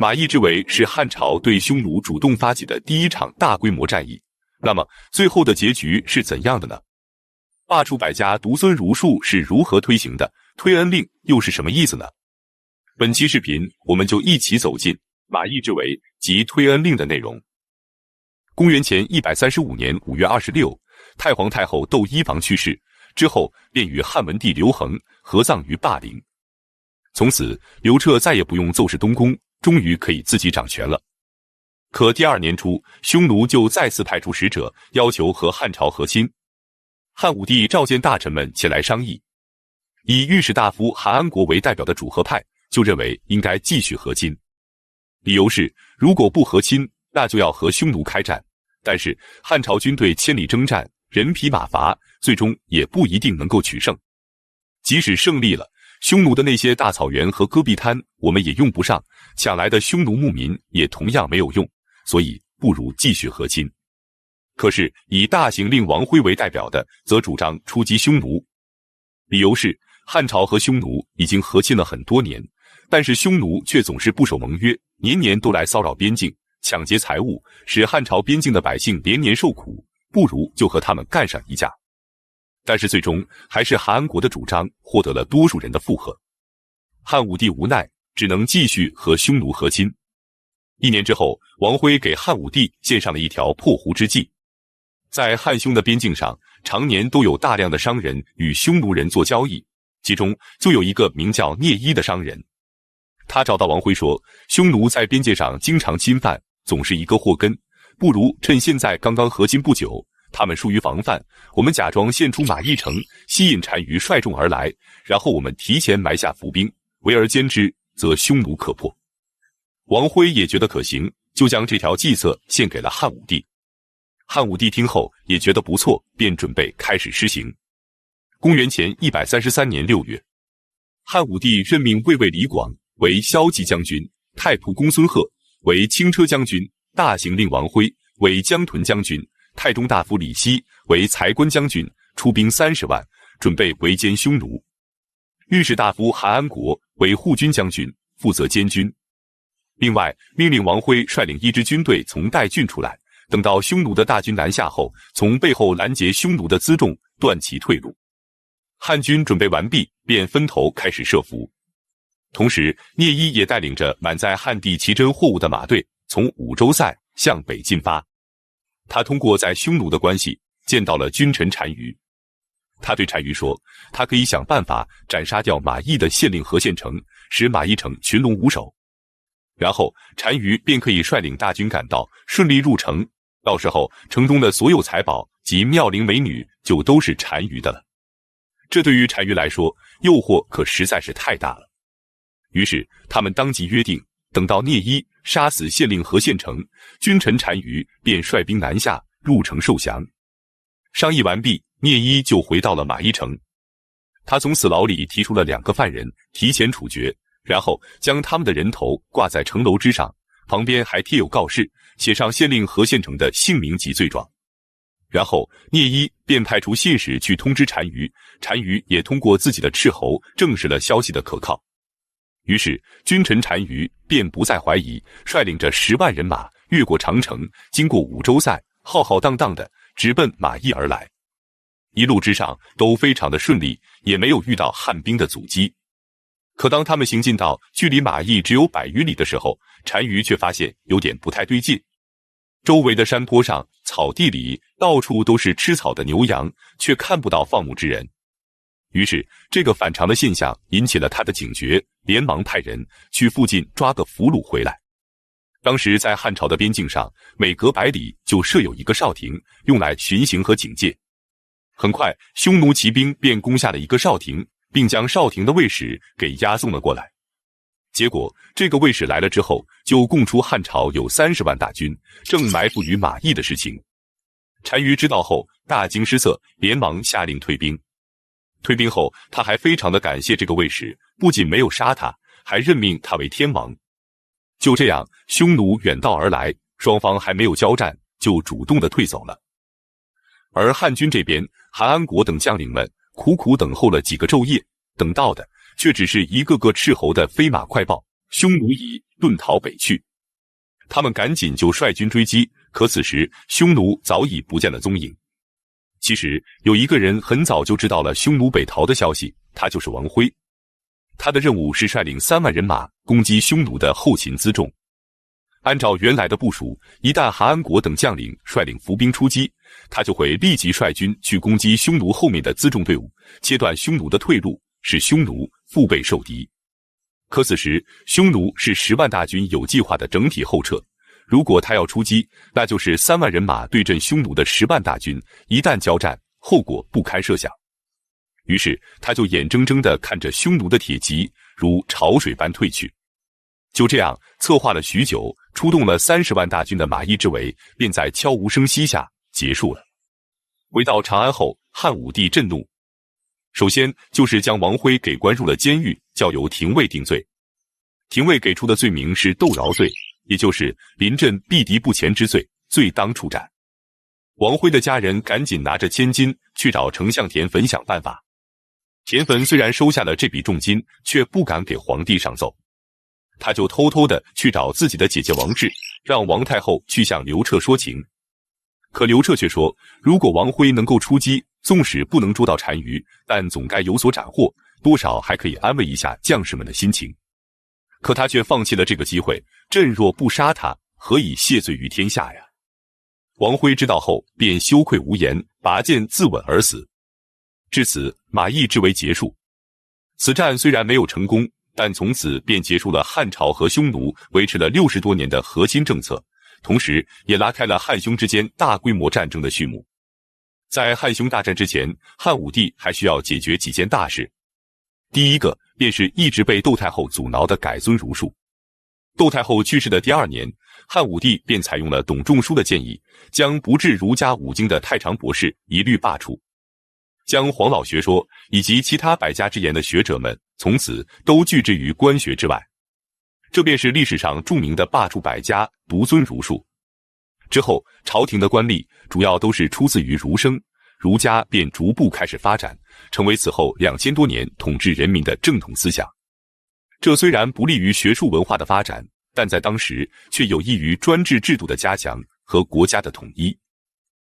马邑之围是汉朝对匈奴主动发起的第一场大规模战役。那么最后的结局是怎样的呢？罢黜百家，独尊儒术是如何推行的？推恩令又是什么意思呢？本期视频我们就一起走进马邑之围及推恩令的内容。公元前135年5月26，太皇太后窦漪房去世之后，便与汉文帝刘恒合葬于霸陵。从此，刘彻再也不用奏事东宫，终于可以自己掌权了。可第二年初，匈奴就再次派出使者，要求和汉朝和亲。汉武帝召见大臣们前来商议，以御史大夫韩安国为代表的主和派就认为应该继续和亲，理由是如果不和亲，那就要和匈奴开战。但是汉朝军队千里征战，人疲马乏，最终也不一定能够取胜。即使胜利了，匈奴的那些大草原和戈壁滩我们也用不上，抢来的匈奴牧民也同样没有用，所以不如继续和亲。可是以大行令王辉为代表的则主张出击匈奴，理由是汉朝和匈奴已经和亲了很多年，但是匈奴却总是不守盟约，年年都来骚扰边境，抢劫财物，使汉朝边境的百姓连年受苦，不如就和他们干上一架。但是最终还是韩安国的主张获得了多数人的附和，汉武帝无奈，只能继续和匈奴和亲。1年之后，王辉给汉武帝献上了一条破胡之计。在汉匈的边境上，常年都有大量的商人与匈奴人做交易，其中就有一个名叫聂伊的商人。他找到王辉说，匈奴在边界上经常侵犯，总是一个祸根，不如趁现在刚刚和亲不久，他们疏于防范，我们假装献出马邑城，吸引单于率众而来，然后我们提前埋下伏兵，围而歼之，则匈奴可破。王辉也觉得可行，就将这条计策献给了汉武帝。汉武帝听后也觉得不错，便准备开始施行。公元前133年6月，汉武帝任命卫尉李广为骁骑将军，太仆公孙贺为轻车将军，大行令王辉为江屯将军，太中大夫李希为财官将军，出兵30万，准备围歼匈奴。御史大夫韩安国为护军将军，负责监军。另外，命令王辉率领一支军队从代郡出来，等到匈奴的大军南下后，从背后拦截匈奴的辎重，断其退路。汉军准备完毕，便分头开始设伏。同时，聂伊也带领着满载汉地奇珍货物的马队，从五洲塞向北进发。他通过在匈奴的关系，见到了君臣单于。他对单于说，他可以想办法斩杀掉马邑的县令何献成，使马邑城群龙无首。然后单于便可以率领大军赶到，顺利入城，到时候城中的所有财宝及妙龄美女就都是单于的了。这对于单于来说，诱惑可实在是太大了。于是他们当即约定，等到聂伊杀死县令何献成，君臣单于便率兵南下，入城受降。商议完毕，聂伊就回到了马邑城。他从死牢里提出了2个犯人，提前处决，然后将他们的人头挂在城楼之上，旁边还贴有告示，写上县令何献成的姓名及罪状。然后聂伊便派出信使去通知单于，单于也通过自己的斥候证实了消息的可靠。于是君臣单于便不再怀疑，率领着10万人马越过长城，经过五洲塞，浩浩荡荡的直奔马邑而来。一路之上都非常的顺利，也没有遇到汉兵的阻击。可当他们行进到距离马邑只有100余里的时候，单于却发现有点不太对劲。周围的山坡上、草地里到处都是吃草的牛羊，却看不到放牧之人。于是这个反常的现象引起了他的警觉，连忙派人去附近抓个俘虏回来。当时在汉朝的边境上，每隔100里就设有一个哨亭，用来巡行和警戒。很快，匈奴骑兵便攻下了一个哨亭，并将哨亭的卫士给押送了过来。结果这个卫士来了之后，就供出汉朝有30万大军正埋伏于马邑的事情。单于知道后大惊失色，连忙下令退兵。退兵后，他还非常的感谢这个卫士，不仅没有杀他，还任命他为天王。就这样，匈奴远道而来，双方还没有交战，就主动的退走了。而汉军这边，韩安国等将领们苦苦等候了几个昼夜，等到的却只是一个个斥候的飞马快报，匈奴已遁逃北去。他们赶紧就率军追击，可此时匈奴早已不见了踪影。其实有一个人很早就知道了匈奴北逃的消息，他就是王辉。他的任务是率领3万人马攻击匈奴的后勤辎重。按照原来的部署，一旦韩安国等将领率领伏兵出击，他就会立即率军去攻击匈奴后面的辎重队伍，切断匈奴的退路，使匈奴腹背受敌。可此时匈奴是10万大军有计划的整体后撤，如果他要出击，那就是3万人马对阵匈奴的10万大军，一旦交战，后果不堪设想。于是他就眼睁睁地看着匈奴的铁骑如潮水般退去。就这样策划了许久，出动了30万大军的马邑之围便在悄无声息下结束了。回到长安后，汉武帝震怒，首先就是将王辉给关入了监狱，交由廷尉定罪。廷尉给出的罪名是斗饶罪，也就是临阵避敌不前之罪，罪当处斩。王辉的家人赶紧拿着千金去找丞相田汾想办法。田汾虽然收下了这笔重金，却不敢给皇帝上奏，他就偷偷的去找自己的姐姐王氏，让王太后去向刘彻说情。可刘彻却说，如果王辉能够出击，纵使不能捉到单于，但总该有所斩获，多少还可以安慰一下将士们的心情。可他却放弃了这个机会，朕若不杀他，何以谢罪于天下呀？王辉知道后便羞愧无言，拔剑自刎而死。至此，马邑之围结束。此战虽然没有成功，但从此便结束了汉朝和匈奴维持了60多年的核心政策，同时也拉开了汉匈之间大规模战争的序幕。在汉匈大战之前，汉武帝还需要解决几件大事。第一个便是一直被窦太后阻挠的改尊儒术。窦太后去世的第2年，汉武帝便采用了董仲舒的建议，将不治儒家5经的太常博士一律罢黜，将黄老学说以及其他百家之言的学者们从此都拒之于官学之外。这便是历史上著名的罢黜百家，独尊儒术。之后朝廷的官吏主要都是出自于儒生，儒家便逐步开始发展，成为此后2000多年统治人民的正统思想。这虽然不利于学术文化的发展，但在当时却有益于专制制度的加强和国家的统一。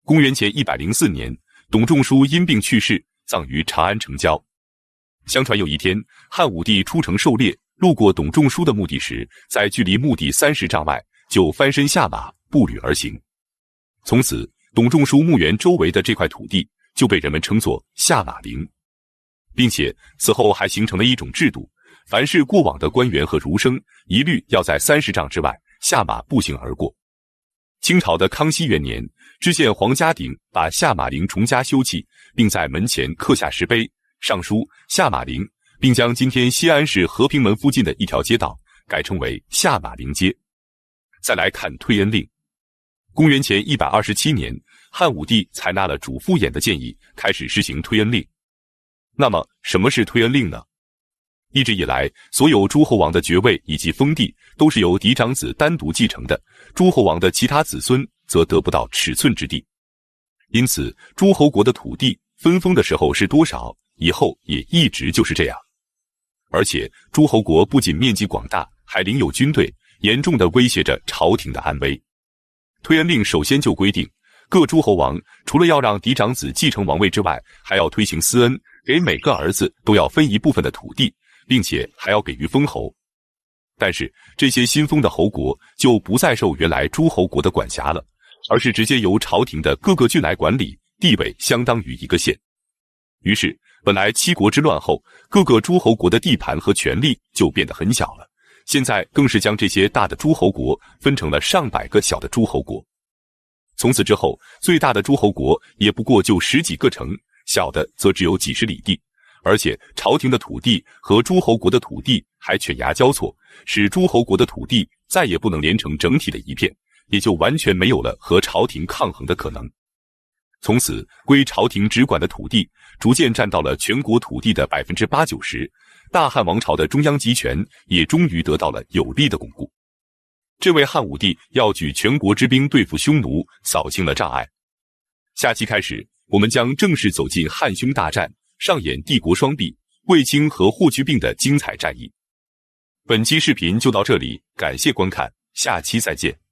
公元前104年，董仲舒因病去世，葬于长安城郊。相传有一天，汉武帝出城狩猎，路过董仲舒的墓地时，在距离墓地30丈外就翻身下马，步履而行。从此，董仲舒墓园周围的这块土地就被人们称作下马陵，并且此后还形成了一种制度，凡是过往的官员和儒生，一律要在30丈之外下马步行而过。清朝的康熙元年，知县黄家鼎把下马陵重加修葺，并在门前刻下石碑，上书下马陵，并将今天西安市和平门附近的一条街道改称为下马陵街。再来看退恩令。公元前127年，汉武帝采纳了主父偃的建议，开始施行退恩令。那么什么是退恩令呢？一直以来，所有诸侯王的爵位以及封地都是由嫡长子单独继承的，诸侯王的其他子孙则得不到尺寸之地。因此，诸侯国的土地分封的时候是多少，以后也一直就是这样。而且，诸侯国不仅面积广大，还领有军队，严重地威胁着朝廷的安危。退恩令首先就规定，各诸侯王除了要让嫡长子继承王位之外，还要推行私恩，给每个儿子都要分一部分的土地，并且还要给予封侯。但是这些新封的侯国就不再受原来诸侯国的管辖了，而是直接由朝廷的各个郡来管理，地位相当于一个县。于是本来七国之乱后，各个诸侯国的地盘和权力就变得很小了，现在更是将这些大的诸侯国分成了上百个小的诸侯国。从此之后，最大的诸侯国也不过就10几个城，小的则只有几十里地，而且朝廷的土地和诸侯国的土地还犬牙交错，使诸侯国的土地再也不能连成整体的一片，也就完全没有了和朝廷抗衡的可能。从此，归朝廷直管的土地逐渐占到了全国土地的80%-90%，大汉王朝的中央集权也终于得到了有力的巩固。这为汉武帝要举全国之兵对付匈奴扫清了障碍。下期开始，我们将正式走进汉匈大战，上演帝国双璧、卫青和霍去病的精彩战役。本期视频就到这里，感谢观看，下期再见。